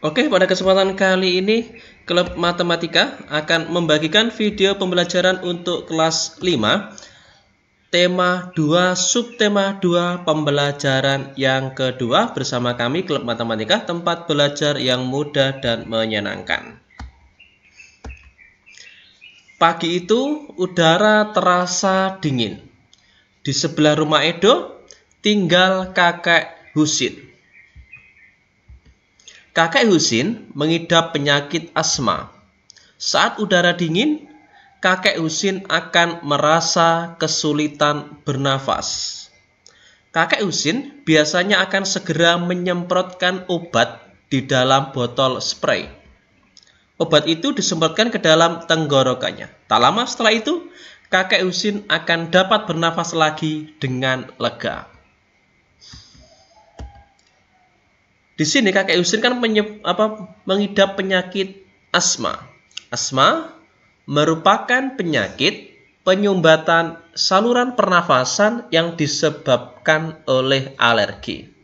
Oke, pada kesempatan kali ini Klub Matematika akan membagikan video pembelajaran untuk kelas 5, tema 2, subtema 2, pembelajaran yang kedua bersama kami Klub Matematika, tempat belajar yang mudah dan menyenangkan. Pagi itu udara terasa dingin. Di sebelah rumah Edo tinggal kakek Husin. Kakek Husin mengidap penyakit asma. Saat udara dingin, kakek Husin akan merasa kesulitan bernafas. Kakek Husin biasanya akan segera menyemprotkan obat di dalam botol spray. Obat itu disemprotkan ke dalam tenggorokannya. Tak lama setelah itu, kakek Husin akan dapat bernafas lagi dengan lega. Di sini kakek Husin kan mengidap penyakit asma. Asma merupakan penyakit penyumbatan saluran pernafasan yang disebabkan oleh alergi.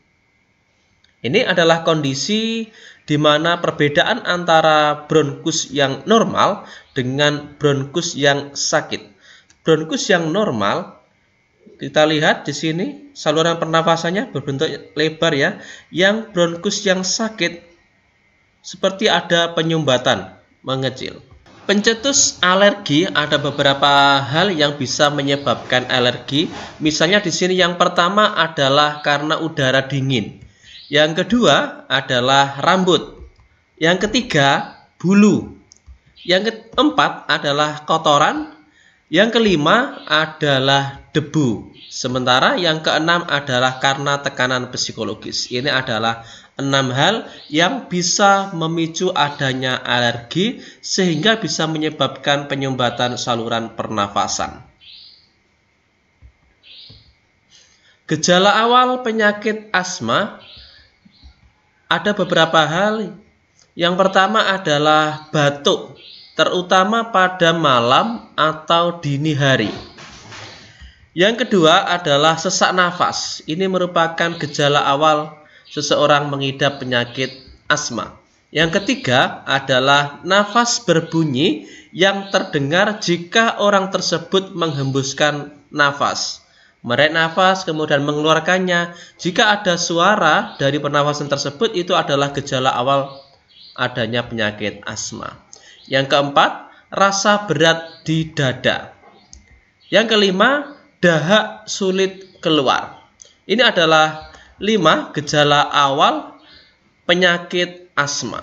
Ini adalah kondisi di mana perbedaan antara bronkus yang normal dengan bronkus yang sakit. Bronkus yang normal, kita lihat di sini saluran pernafasannya berbentuk lebar ya. Yang bronkus yang sakit seperti ada penyumbatan mengecil. Pencetus alergi ada beberapa hal yang bisa menyebabkan alergi. Misalnya di sini yang pertama adalah karena udara dingin. Yang kedua adalah rambut. Yang ketiga bulu. Yang keempat adalah kotoran. Yang kelima adalah debu. Sementara yang keenam adalah karena tekanan psikologis. Ini adalah 6 hal yang bisa memicu adanya alergi sehingga bisa menyebabkan penyumbatan saluran pernafasan. Gejala awal penyakit asma ada beberapa hal. Yang pertama adalah batuk, terutama pada malam atau dini hari. Yang kedua adalah sesak nafas. Ini merupakan gejala awal seseorang mengidap penyakit asma. Yang ketiga adalah nafas berbunyi yang terdengar jika orang tersebut menghembuskan nafas. Menarik nafas kemudian mengeluarkannya. Jika ada suara dari pernafasan tersebut, itu adalah gejala awal adanya penyakit asma. Yang keempat, rasa berat di dada. Yang kelima, dahak sulit keluar. Ini adalah 5 gejala awal penyakit asma.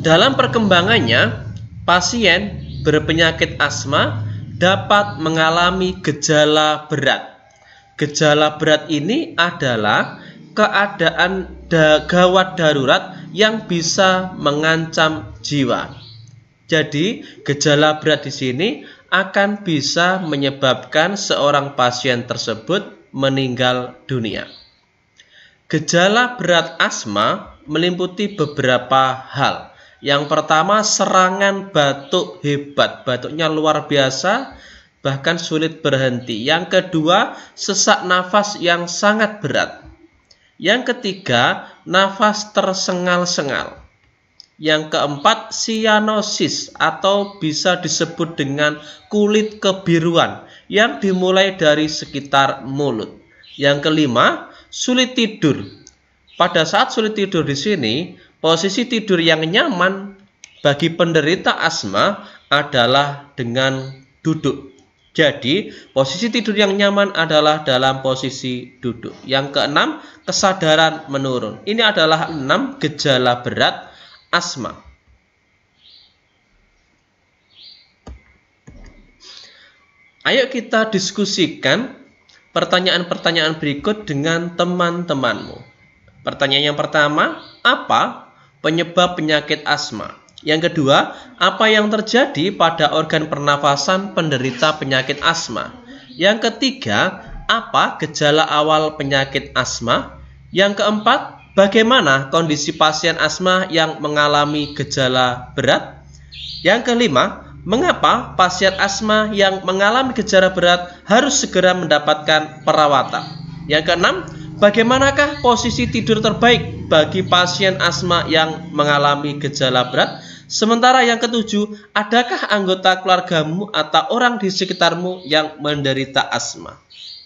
Dalam perkembangannya, pasien berpenyakit asma dapat mengalami gejala berat. Gejala berat ini adalah keadaan gawat darurat yang bisa mengancam jiwa. Jadi, gejala berat di sini akan bisa menyebabkan seorang pasien tersebut meninggal dunia. Gejala berat asma meliputi beberapa hal. Yang pertama, serangan batuk hebat. Batuknya luar biasa, bahkan sulit berhenti. Yang kedua, sesak nafas yang sangat berat. Yang ketiga, nafas tersengal-sengal. Yang keempat, sianosis atau bisa disebut dengan kulit kebiruan yang dimulai dari sekitar mulut. Yang kelima, sulit tidur. Pada saat sulit tidur di sini, posisi tidur yang nyaman bagi penderita asma adalah dengan duduk. Jadi, posisi tidur yang nyaman adalah dalam posisi duduk. Yang keenam, kesadaran menurun. Ini adalah 6 gejala berat asma. Ayo kita diskusikan pertanyaan-pertanyaan berikut dengan teman-temanmu. Pertanyaan yang pertama, apa penyebab penyakit asma? Yang kedua, apa yang terjadi pada organ pernafasan penderita penyakit asma? Yang ketiga, apa gejala awal penyakit asma? Yang keempat, bagaimana kondisi pasien asma yang mengalami gejala berat? Yang kelima, mengapa pasien asma yang mengalami gejala berat harus segera mendapatkan perawatan? Yang keenam, bagaimanakah posisi tidur terbaik bagi pasien asma yang mengalami gejala berat? Sementara yang ketujuh, adakah anggota keluargamu atau orang di sekitarmu yang menderita asma?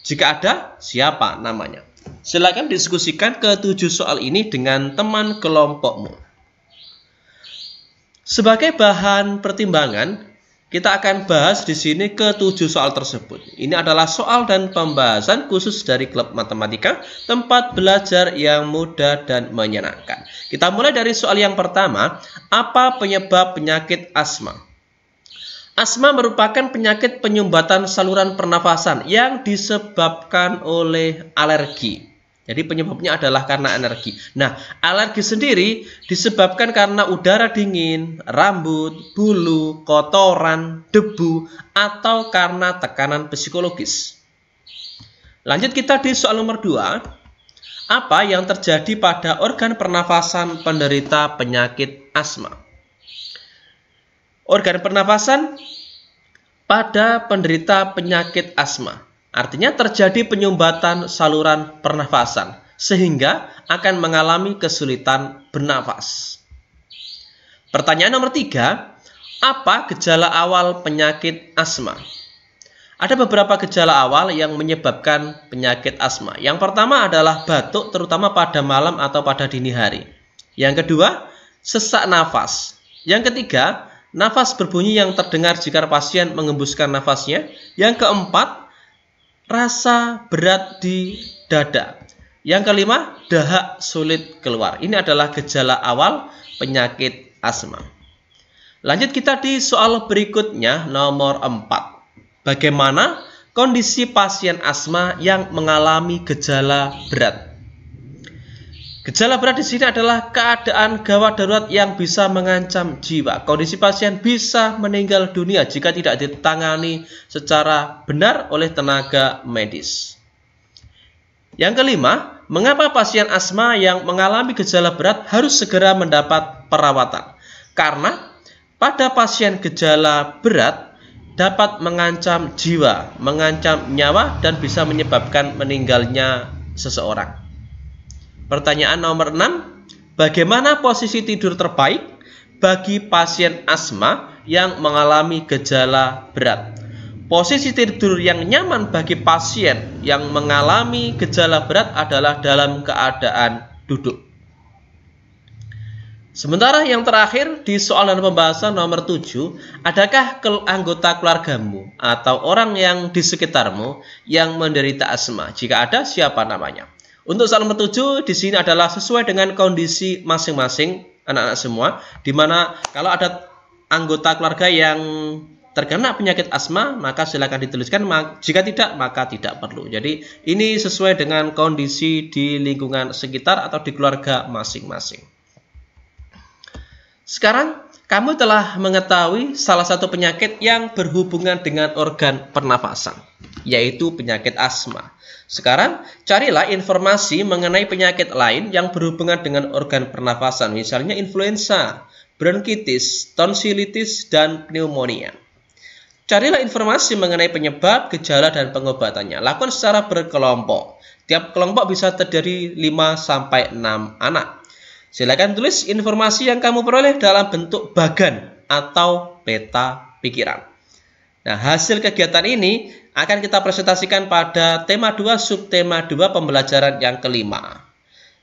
Jika ada, siapa namanya? Silakan diskusikan ketujuh soal ini dengan teman kelompokmu. Sebagai bahan pertimbangan, kita akan bahas di sini ketujuh soal tersebut. Ini adalah soal dan pembahasan khusus dari Klub Matematika, tempat belajar yang mudah dan menyenangkan. Kita mulai dari soal yang pertama, apa penyebab penyakit asma? Asma merupakan penyakit penyumbatan saluran pernafasan yang disebabkan oleh alergi. Jadi penyebabnya adalah karena alergi. Nah, alergi sendiri disebabkan karena udara dingin, rambut, bulu, kotoran, debu, atau karena tekanan psikologis. Lanjut kita di soal nomor 2. Apa yang terjadi pada organ pernafasan penderita penyakit asma? Organ pernafasan pada penderita penyakit asma. Artinya terjadi penyumbatan saluran pernafasan sehingga akan mengalami kesulitan bernafas. Pertanyaan nomor 3, apa gejala awal penyakit asma? Ada beberapa gejala awal yang menyebabkan penyakit asma. Yang pertama adalah batuk terutama pada malam atau pada dini hari. Yang kedua, sesak nafas. Yang ketiga, nafas berbunyi yang terdengar jika pasien mengembuskan nafasnya. Yang keempat, rasa berat di dada. Yang kelima, dahak sulit keluar. Ini adalah gejala awal penyakit asma. Lanjut kita di soal berikutnya, nomor 4. Bagaimana kondisi pasien asma yang mengalami gejala berat? Gejala berat di sini adalah keadaan gawat darurat yang bisa mengancam jiwa. Kondisi pasien bisa meninggal dunia jika tidak ditangani secara benar oleh tenaga medis. Yang kelima, mengapa pasien asma yang mengalami gejala berat harus segera mendapat perawatan? Karena pada pasien gejala berat dapat mengancam jiwa, mengancam nyawa, dan bisa menyebabkan meninggalnya seseorang. Pertanyaan nomor 6, bagaimana posisi tidur terbaik bagi pasien asma yang mengalami gejala berat? Posisi tidur yang nyaman bagi pasien yang mengalami gejala berat adalah dalam keadaan duduk. Sementara yang terakhir di soal dan pembahasan nomor 7, adakah anggota keluargamu atau orang yang di sekitarmu yang menderita asma? Jika ada, siapa namanya? Untuk soal nomor 7 di sini adalah sesuai dengan kondisi masing-masing anak-anak semua, di mana kalau ada anggota keluarga yang terkena penyakit asma, maka silakan dituliskan. Jika tidak, maka tidak perlu. Jadi ini sesuai dengan kondisi di lingkungan sekitar atau di keluarga masing-masing. Sekarang kamu telah mengetahui salah satu penyakit yang berhubungan dengan organ pernafasan, yaitu penyakit asma. Sekarang, carilah informasi mengenai penyakit lain yang berhubungan dengan organ pernafasan, misalnya influenza, bronkitis, tonsilitis, dan pneumonia. Carilah informasi mengenai penyebab, gejala, dan pengobatannya. Lakukan secara berkelompok. Tiap kelompok bisa terdiri 5-6 anak. Silakan tulis informasi yang kamu peroleh dalam bentuk bagan atau peta pikiran. Nah, hasil kegiatan ini akan kita presentasikan pada tema 2 subtema 2 pembelajaran yang kelima.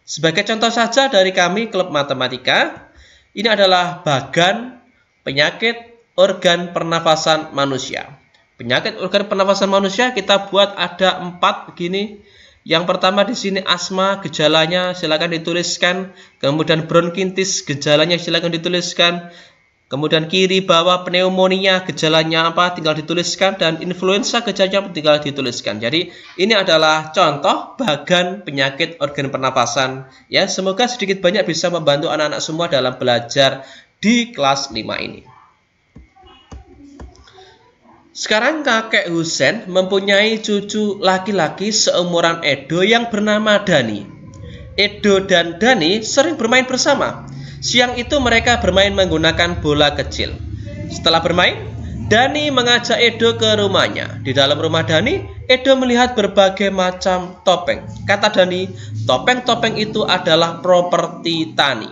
Sebagai contoh saja dari kami Klub Matematika, ini adalah bagan penyakit organ pernafasan manusia. Penyakit organ pernafasan manusia kita buat ada 4 begini. Yang pertama di sini asma, gejalanya silakan dituliskan. Kemudian bronkitis, gejalanya silakan dituliskan. Kemudian kiri bawah pneumonia, gejalanya apa tinggal dituliskan, dan influenza gejalanya tinggal dituliskan. Jadi ini adalah contoh bagan penyakit organ pernafasan. Ya, semoga sedikit banyak bisa membantu anak-anak semua dalam belajar di kelas 5 ini. Sekarang kakek Husen mempunyai cucu laki-laki seumuran Edo yang bernama Dani. Edo dan Dani sering bermain bersama. Siang itu mereka bermain menggunakan bola kecil. Setelah bermain, Dani mengajak Edo ke rumahnya. Di dalam rumah Dani, Edo melihat berbagai macam topeng. Kata Dani, topeng-topeng itu adalah properti tani.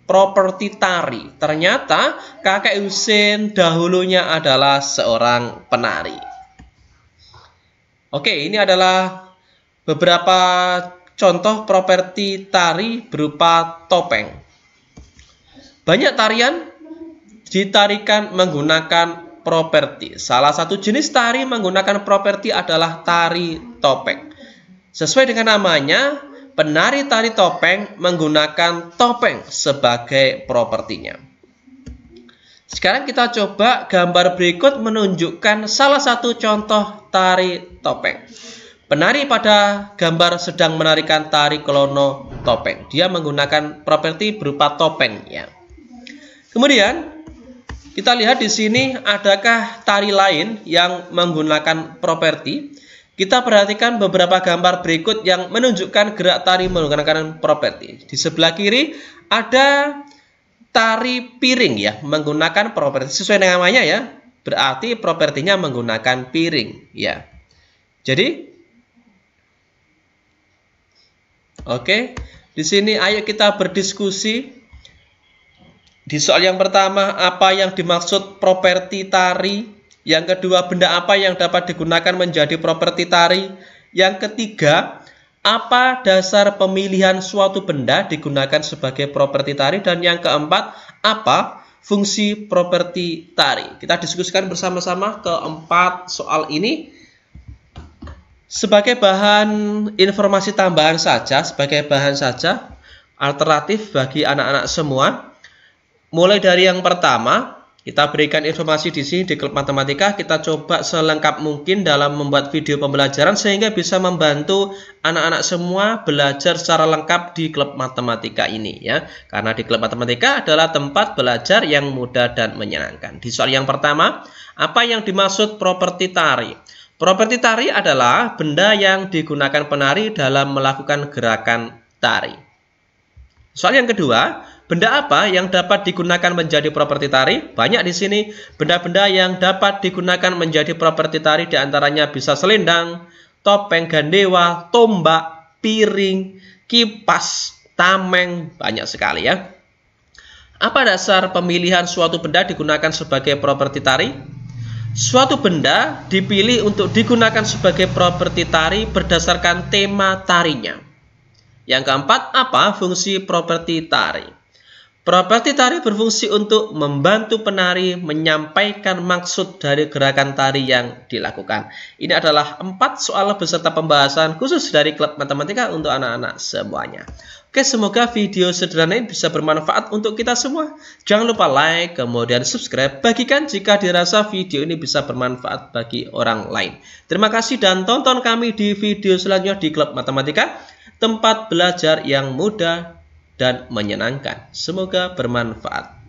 Properti tari. Ternyata kakek Husin dahulunya adalah seorang penari. Oke, ini adalah beberapa contoh properti tari berupa topeng. Banyak tarian ditarikan menggunakan properti. Salah satu jenis tari menggunakan properti adalah tari topeng. Sesuai dengan namanya, penari tari topeng menggunakan topeng sebagai propertinya. Sekarang kita coba gambar berikut menunjukkan salah satu contoh tari topeng. Penari pada gambar sedang menarikan tari klono topeng. Dia menggunakan properti berupa topeng ya. Kemudian kita lihat di sini adakah tari lain yang menggunakan properti? Kita perhatikan beberapa gambar berikut yang menunjukkan gerak tari menggunakan properti. Di sebelah kiri ada tari piring ya, menggunakan properti sesuai dengan namanya ya. Berarti propertinya menggunakan piring ya. Jadi oke, di sini ayo kita berdiskusi. Di soal yang pertama, apa yang dimaksud properti tari? Yang kedua, benda apa yang dapat digunakan menjadi properti tari? Yang ketiga, apa dasar pemilihan suatu benda digunakan sebagai properti tari? Dan yang keempat, apa fungsi properti tari? Kita diskusikan bersama-sama keempat soal ini. Sebagai bahan informasi tambahan saja, alternatif bagi anak-anak semua. Mulai dari yang pertama, kita berikan informasi di sini di klub matematika. Kita coba selengkap mungkin dalam membuat video pembelajaran sehingga bisa membantu anak-anak semua belajar secara lengkap di klub matematika ini ya. Karena di klub matematika adalah tempat belajar yang mudah dan menyenangkan. Di soal yang pertama, apa yang dimaksud properti tari? Properti tari adalah benda yang digunakan penari dalam melakukan gerakan tari. Soal yang kedua, benda apa yang dapat digunakan menjadi properti tari? Banyak di sini benda-benda yang dapat digunakan menjadi properti tari, diantaranya bisa selendang, topeng gandewa, tombak, piring, kipas, tameng, banyak sekali ya. Apa dasar pemilihan suatu benda digunakan sebagai properti tari? Suatu benda dipilih untuk digunakan sebagai properti tari berdasarkan tema tarinya. Yang keempat, apa fungsi properti tari? Properti tari berfungsi untuk membantu penari menyampaikan maksud dari gerakan tari yang dilakukan. Ini adalah 4 soal beserta pembahasan khusus dari klub matematika untuk anak-anak semuanya. Oke, semoga video sederhana ini bisa bermanfaat untuk kita semua. Jangan lupa like, kemudian subscribe, bagikan jika dirasa video ini bisa bermanfaat bagi orang lain. Terima kasih dan tonton kami di video selanjutnya di klub matematika, tempat belajar yang mudah dan menyenangkan. Semoga bermanfaat.